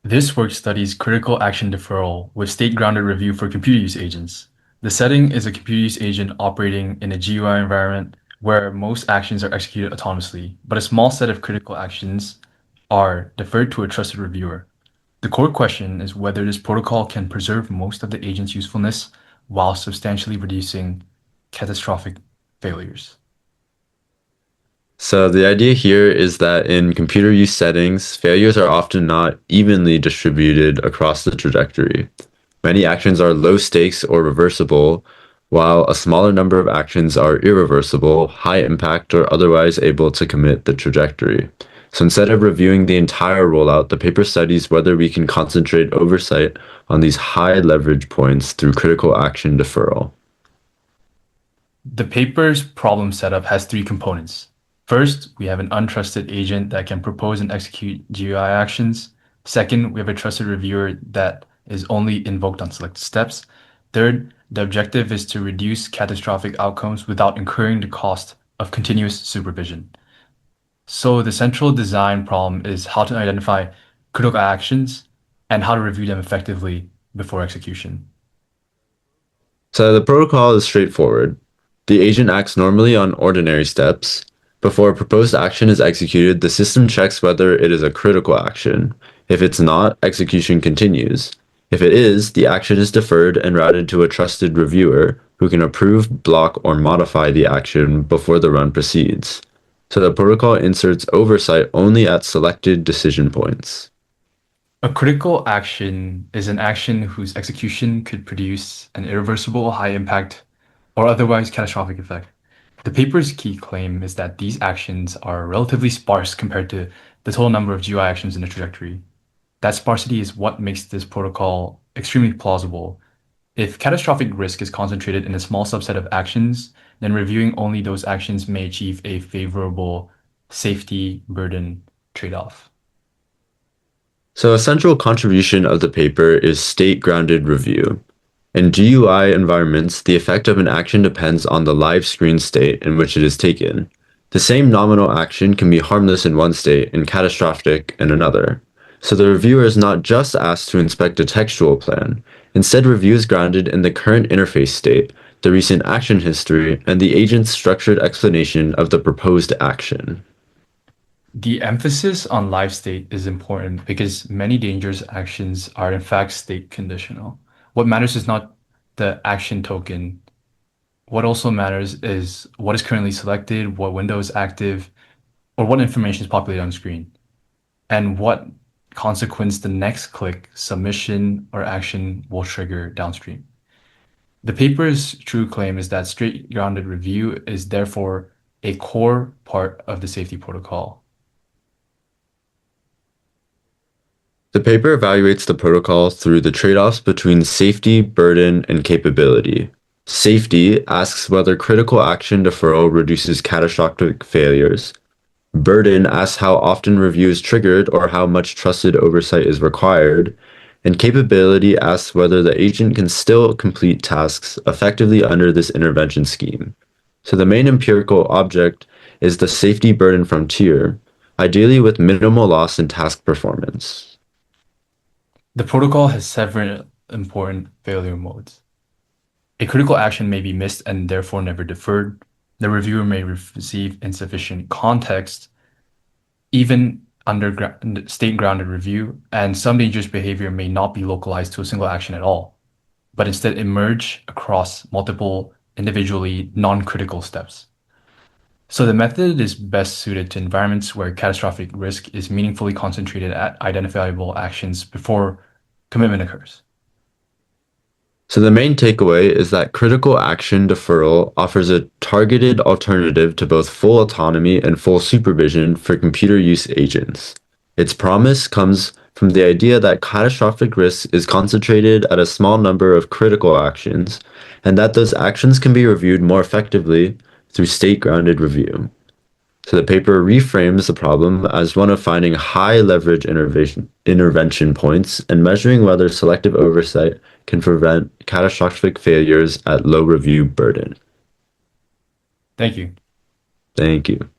This work studies critical action deferral with state-grounded review for computer use agents. The setting is a computer use agent operating in a GUI environment where most actions are executed autonomously, but a small set of critical actions are deferred to a trusted reviewer. The core question is whether this protocol can preserve most of the agent's usefulness while substantially reducing catastrophic failures. So the idea here is that in computer use settings, failures are often not evenly distributed across the trajectory. Many actions are low stakes or reversible, while a smaller number of actions are irreversible, high impact, or otherwise able to commit the trajectory. So instead of reviewing the entire rollout, the paper studies whether we can concentrate oversight on these high leverage points through critical action deferral. The paper's problem setup has three components. First, we have an untrusted agent that can propose and execute GUI actions. Second, we have a trusted reviewer that is only invoked on selected steps. Third, the objective is to reduce catastrophic outcomes without incurring the cost of continuous supervision. So the central design problem is how to identify critical actions and how to review them effectively before execution. So the protocol is straightforward. The agent acts normally on ordinary steps. Before a proposed action is executed, the system checks whether it is a critical action. If it's not, execution continues. If it is, the action is deferred and routed to a trusted reviewer who can approve, block, or modify the action before the run proceeds. So the protocol inserts oversight only at selected decision points. A critical action is an action whose execution could produce an irreversible, high impact, or otherwise catastrophic effect. The paper's key claim is that these actions are relatively sparse compared to the total number of GUI actions in the trajectory. That sparsity is what makes this protocol extremely plausible. If catastrophic risk is concentrated in a small subset of actions, then reviewing only those actions may achieve a favorable safety burden trade-off. So a central contribution of the paper is state-grounded review. In GUI environments, the effect of an action depends on the live screen state in which it is taken. The same nominal action can be harmless in one state and catastrophic in another. So the reviewer is not just asked to inspect a textual plan. Instead, review is grounded in the current interface state, the recent action history, and the agent's structured explanation of the proposed action. The emphasis on live state is important because many dangerous actions are in fact state conditional. What matters is not the action token. What also matters is what is currently selected, what window is active, or what information is populated on screen, and what consequence the next click, submission, or action will trigger downstream. The paper's true claim is that straight grounded review is therefore a core part of the safety protocol. The paper evaluates the protocol through the trade-offs between safety, burden, and capability. Safety asks whether critical action deferral reduces catastrophic failures. Burden asks how often review is triggered or how much trusted oversight is required. And capability asks whether the agent can still complete tasks effectively under this intervention scheme. So the main empirical object is the safety burden frontier, ideally with minimal loss in task performance. The protocol has several important failure modes. A critical action may be missed and therefore never deferred. The reviewer may receive insufficient context, even under state-grounded review, and some dangerous behavior may not be localized to a single action at all, but instead emerge across multiple individually non-critical steps. So the method is best suited to environments where catastrophic risk is meaningfully concentrated at identifiable actions before commitment occurs. So the main takeaway is that critical action deferral offers a targeted alternative to both full autonomy and full supervision for computer use agents. Its promise comes from the idea that catastrophic risk is concentrated at a small number of critical actions, and that those actions can be reviewed more effectively through state-grounded review. So the paper reframes the problem as one of finding high leverage intervention points and measuring whether selective oversight can prevent catastrophic failures at low review burden. Thank you. Thank you.